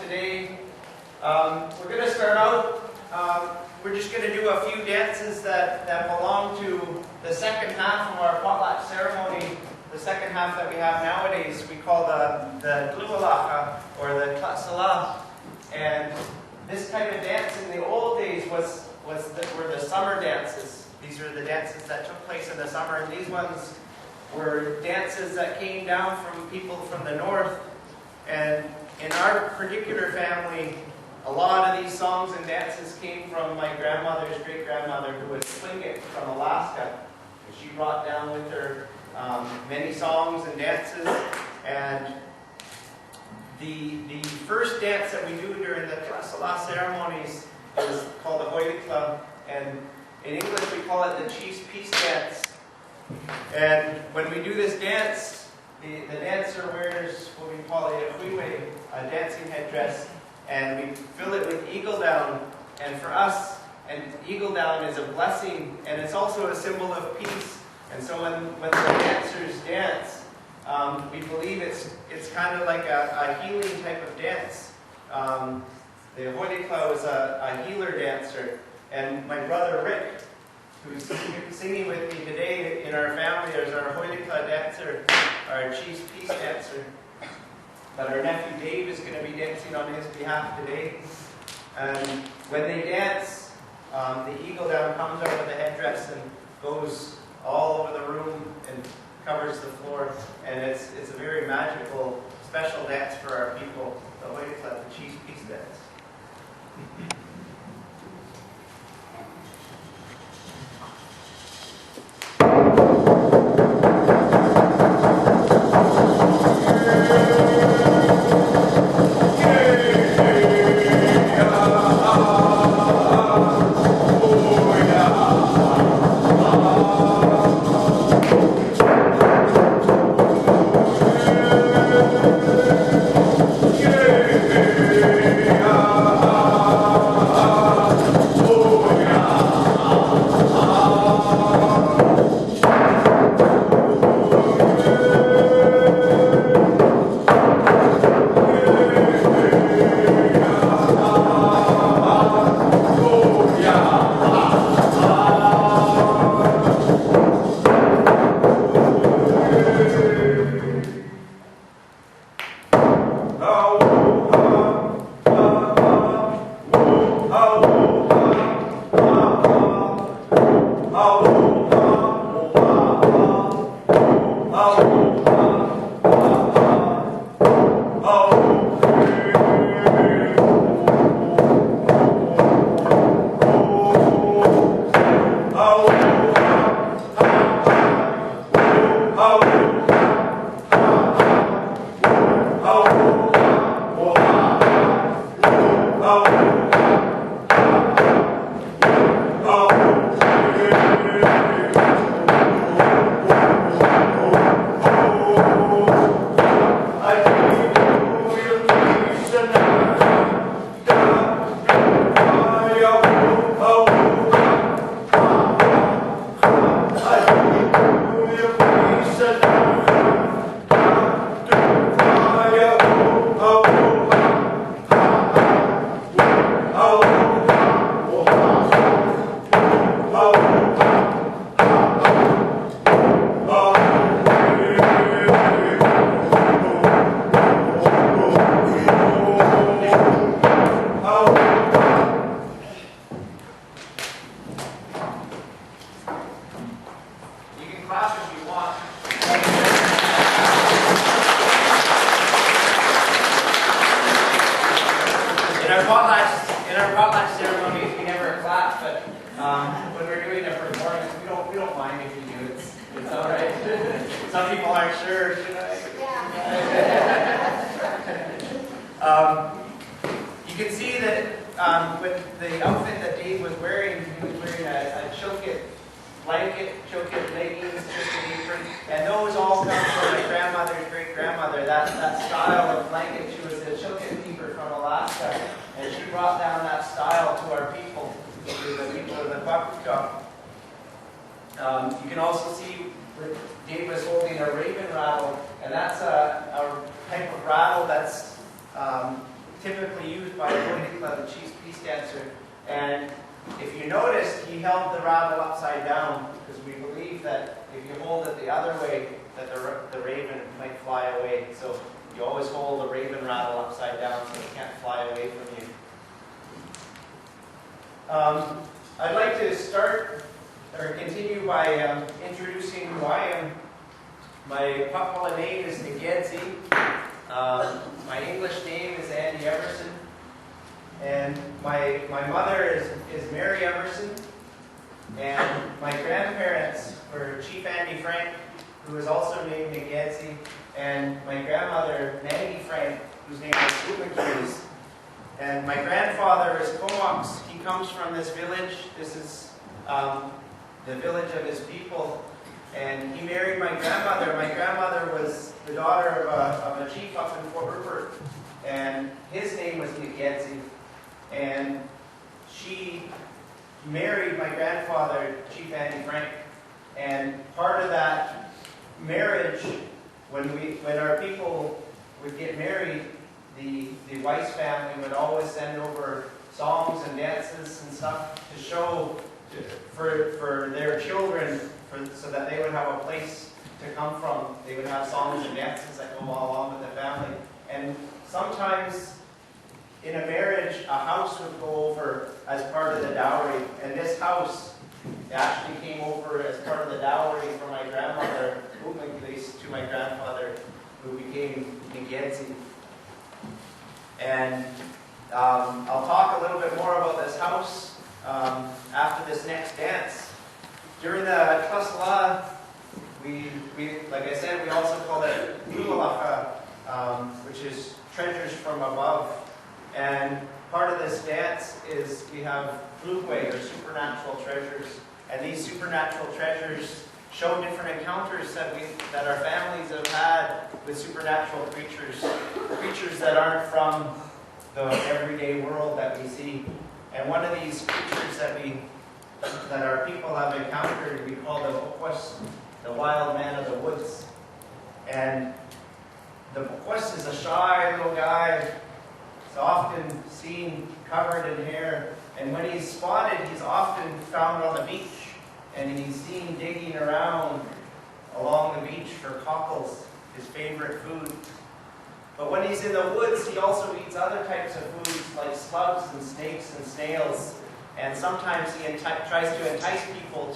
today. We're going to start out, we're just going to do a few dances that belong to the second half of our Potlatch ceremony, the second half that we have nowadays. We call the Potlach or the Potlatch. And this type of dance in the old days were the summer dances. These are the dances that took place in the summer, and these ones were dances that came down from people from the north. And in our particular family, a lot of these songs and dances came from my grandmother's great-grandmother, who was Tlingit from Alaska. And she brought down with her many songs and dances. And the first dance that we do during the Potlatch ceremonies is called the Potlach, and in English we call it the Chief's Peace Dance. And when we do this dance, the dancer wears what we call a dancing headdress, and we fill it with eagle down. And for us, and eagle down is a blessing, and it's also a symbol of peace. And so when the dancers dance, we believe it's kind of like a healing type of dance. The Potlach is a healer dancer, and my brother Rick, who's singing with me today in our family, is our Potlach dancer, our Chief's Peace dancer. But our nephew Dave is going to be dancing on his behalf today. And when they dance, the eagle down comes out of the headdress and goes all over the room and covers the floor. And it's a very magical, special dance for our people, the Potlach, the Chief's Peace dance. You can also see Dave was holding a raven rattle, and that's a type of rattle that's typically used by the Potlach, the chief's peace dancer. And if you noticed, he held the rattle upside down because we believe that if you hold it the other way, that the raven might fly away. So you always hold the raven rattle upside down so it can't fly away from you. I'd like to start or continue by introducing who I am. My Potlach name is Gedzi. My English name is Andy Everson. And my mother is Mary Everson. And my grandparents were Chief Andy Frank, who is also named Gedzi, and my grandmother, Maggie Frank, whose name is Potlatch. And my grandfather is Potlatch. He comes from this village. This is the village of his people. And he married my grandmother. My grandmother was the daughter of a chief up in Fort Rupert. And his name was Gedzi. And she married my grandfather, Chief Andy Frank. And part of that marriage, when our people would get married, the Weiss family would always send over songs and dances and stuff to show for their children, so that they would have a place to come from. They would have songs and dances that go along with the family. And sometimes in a marriage, a house would go over as part of the dowry. And this house actually came over as part of the dowry for my grandmother, to my grandfather, who became Gedzi. And I'll talk a little bit more about this house after this next dance. During the Potlach, we like I said, we also call it Potlach, which is treasures from above. And part of this dance is we have Flugway, or supernatural treasures. And these supernatural treasures show different encounters that our families have had with supernatural creatures that aren't from the everyday world that we see. And one of these creatures that our people have encountered, we call the Potlatch, the wild man of the woods. And the Potlatch is a shy little guy. He's often seen covered in hair. And when he's spotted, he's often found on the beach. And he's seen digging around along the beach for cockles, his favorite food. But when he's in the woods, he also eats other types of foods like slugs and snakes and snails. And sometimes he tries to entice people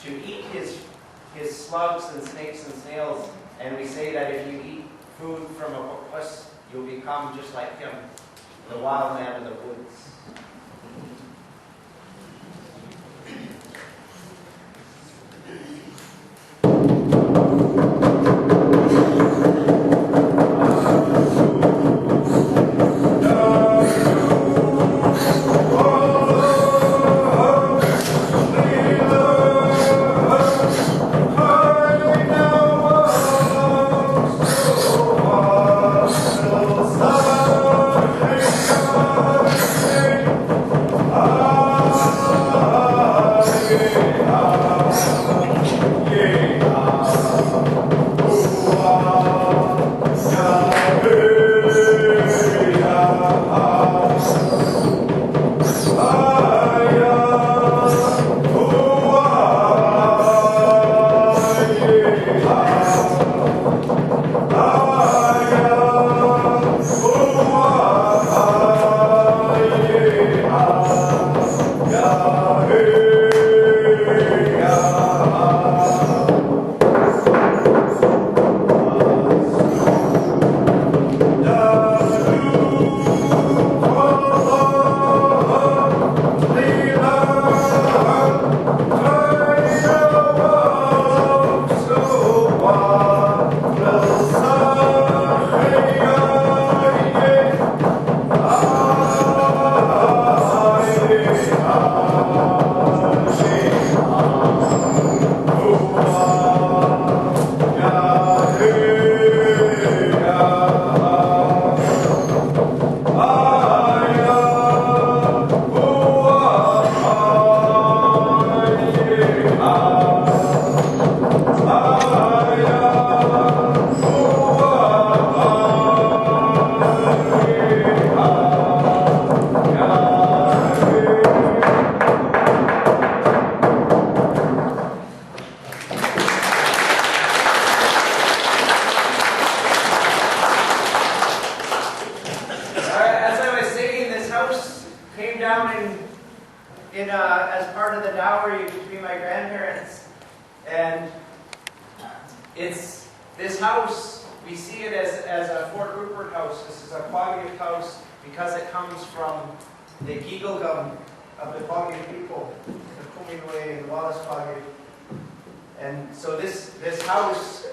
to eat his slugs and snakes and snails. And we say that if you eat food from a Potlatch, you'll become just like him, the wild man of the woods. came down as part of the dowry between my grandparents, and it's this house. We see it as a Fort Rupert house. This is a Potlach house because it comes from the Gigalgum of the Potlach people, the Kuminwe and Wallace Potlach. And so this house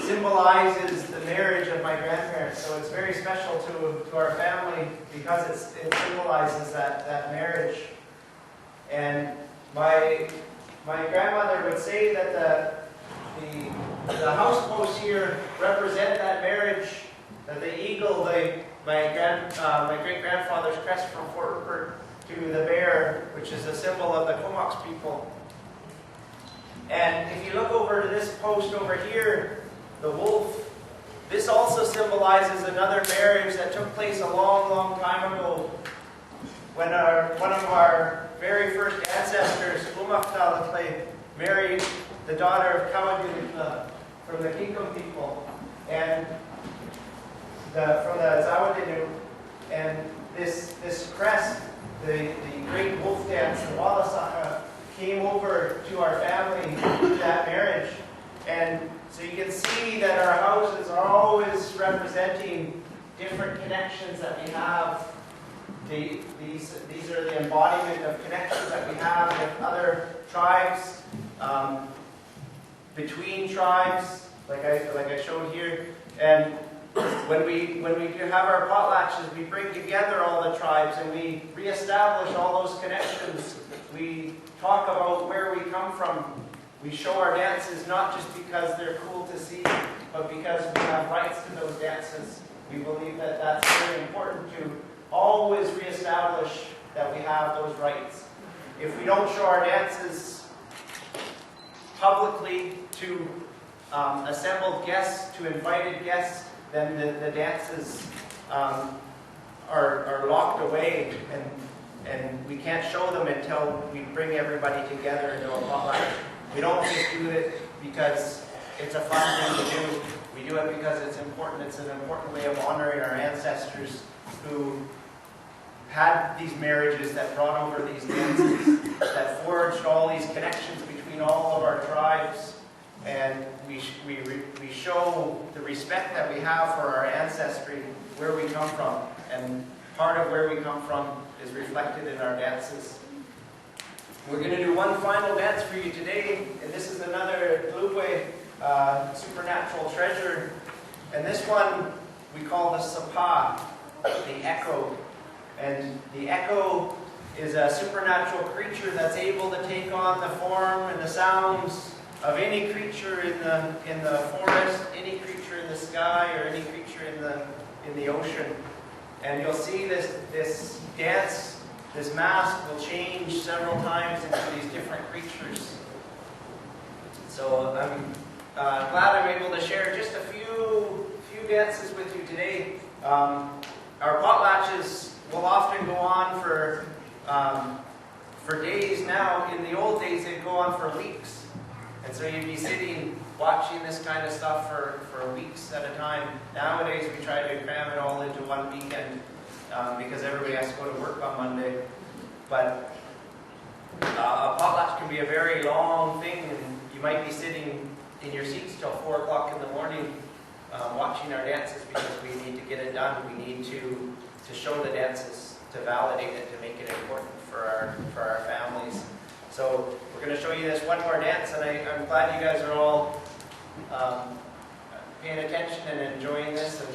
symbolizes the marriage of my grandparents. So it's very special to our family because it symbolizes that marriage. And my grandmother would say that the house posts here represent that marriage. That the eagle, my great grandfather's crest from Fort Rupert, to the bear, which is a symbol of the Comox people. And if you look over to this post over here, the wolf, this also symbolizes another marriage that took place a long, long time ago, when one of our very first ancestors, Potlach, married the daughter of Kawadilitla from the Kinkum people, and from the Zawadinu. And this crest, the great wolf dance, the Walasaka, came over to our family through that marriage. And so you can see that our houses are always representing different connections that we have. These are the embodiment of connections that we have with other tribes, between tribes, like I showed here. And when we have our potlatches, we bring together all the tribes and we reestablish all those connections. We talk about where we come from. We show our dances not just because they're cool to see, but because we have rights to those dances. We believe that that's very important to always reestablish that we have those rights. If we don't show our dances publicly to assembled guests, to invited guests, then the dances are locked away, and we can't show them until we bring everybody together into a potlatch. We don't just do it because it's a fun thing to do. We do it because it's important. It's an important way of honoring our ancestors who had these marriages that brought over these dances, that forged all these connections between all of our tribes. And we show the respect that we have for our ancestry, where we come from. And part of where we come from is reflected in our dances. We're going to do one final dance for you today, and this is another Glubwe, supernatural treasure. And this one we call the Sapa, the echo. And the echo is a supernatural creature that's able to take on the form and the sounds of any creature in the forest, any creature in the sky, or any creature in the ocean. And you'll see this dance, this mask will change several times into these different creatures. So I'm glad I'm able to share just a few dances with you today. Our potlatches will often go on for days now. In the old days, they'd go on for weeks. And so you'd be sitting watching this kind of stuff for weeks at a time. Nowadays, we try to cram it all into one weekend because everybody has to go to work on Monday. But a potlatch can be a very long thing, and you might be sitting in your seats till 4 o'clock in the morning watching our dances because we need to get it done. We need to show the dances, to validate it, to make it important for our families. So we're going to show you this one more dance, and I'm glad you guys are all paying attention and enjoying this. And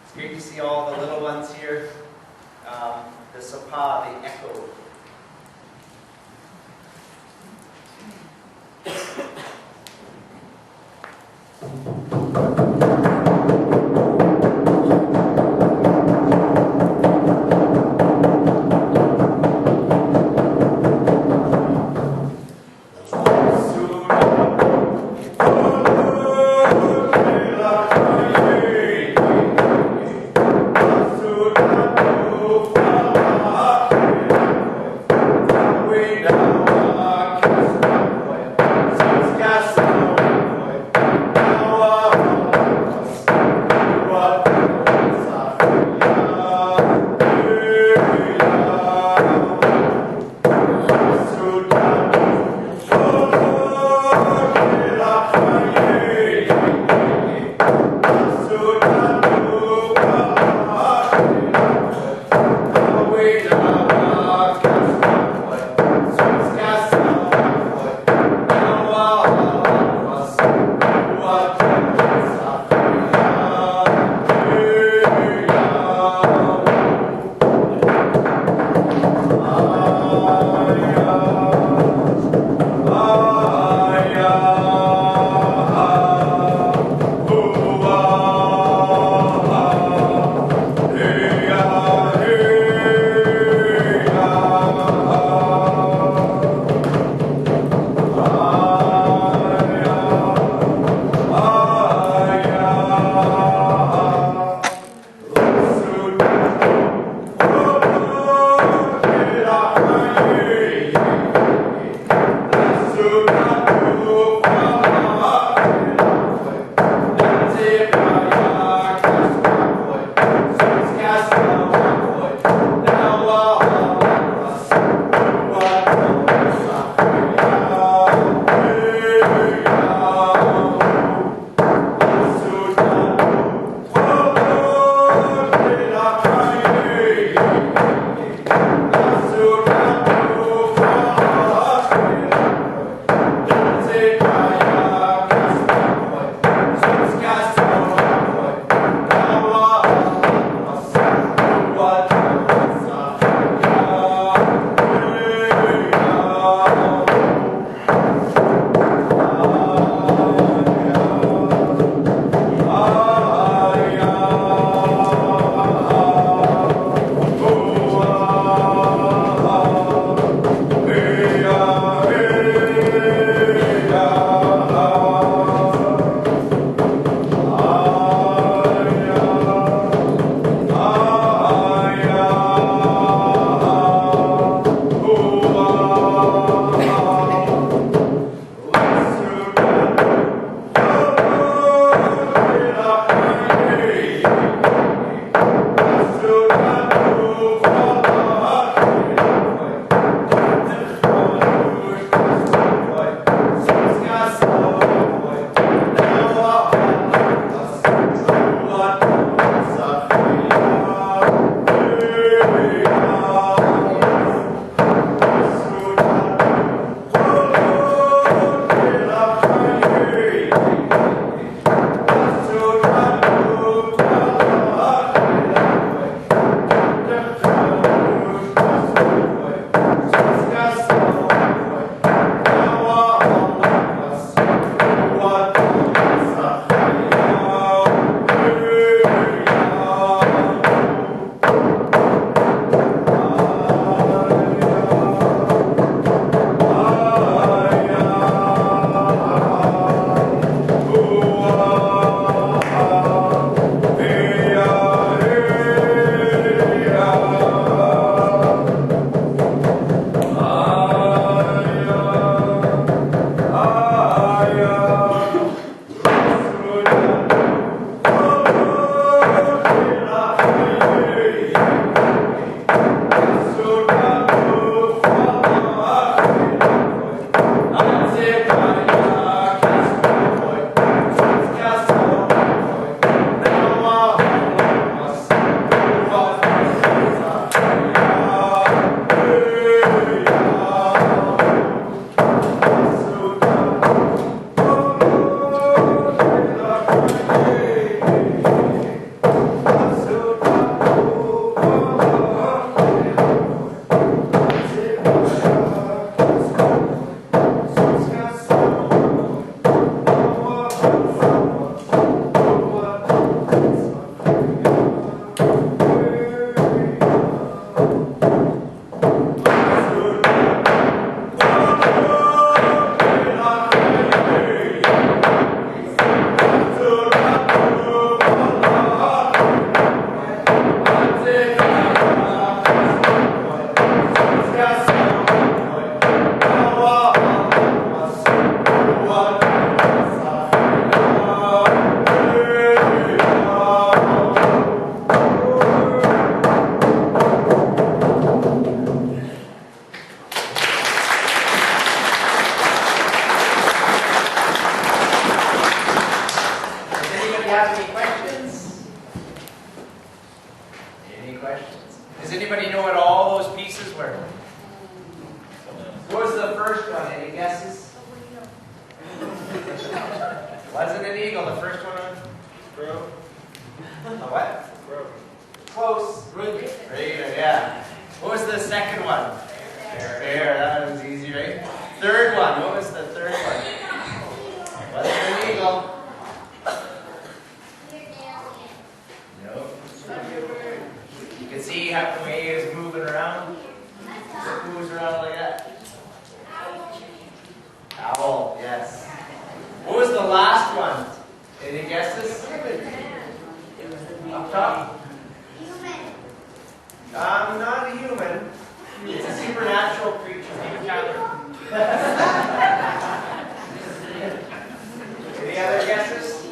it's great to see all the little ones here. The Sapa, the echo. questions? Does anybody know what all those pieces were? What was the first one? Any guesses? Wasn't an eagle. The first one was? Crow. A what? Crow. Close. Raider, yeah. What was the second one? Bear. That was easy, right? Third one. What was the third one? Wasn't an eagle. No. You can see how the way it is moving around. It moves around like that. Owl, yes. What was the last one? Any guesses? Up top? Not a human. It's a supernatural creature. Any other guesses?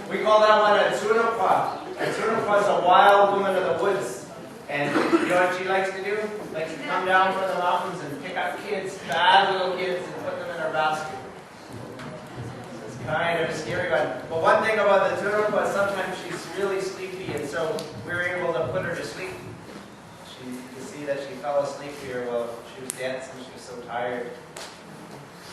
We call that one a tsunapa. A tsunapa is a wild woman of the woods. And you know what she likes to do? Likes to come down from the mountains and pick up kids, bad little kids, and put them in her basket. It's kind of a scary one. But one thing about the tsunapa is sometimes she's really sleepy, and so we were able to put her to sleep. You can see that she fell asleep here while she was dancing. She was so tired.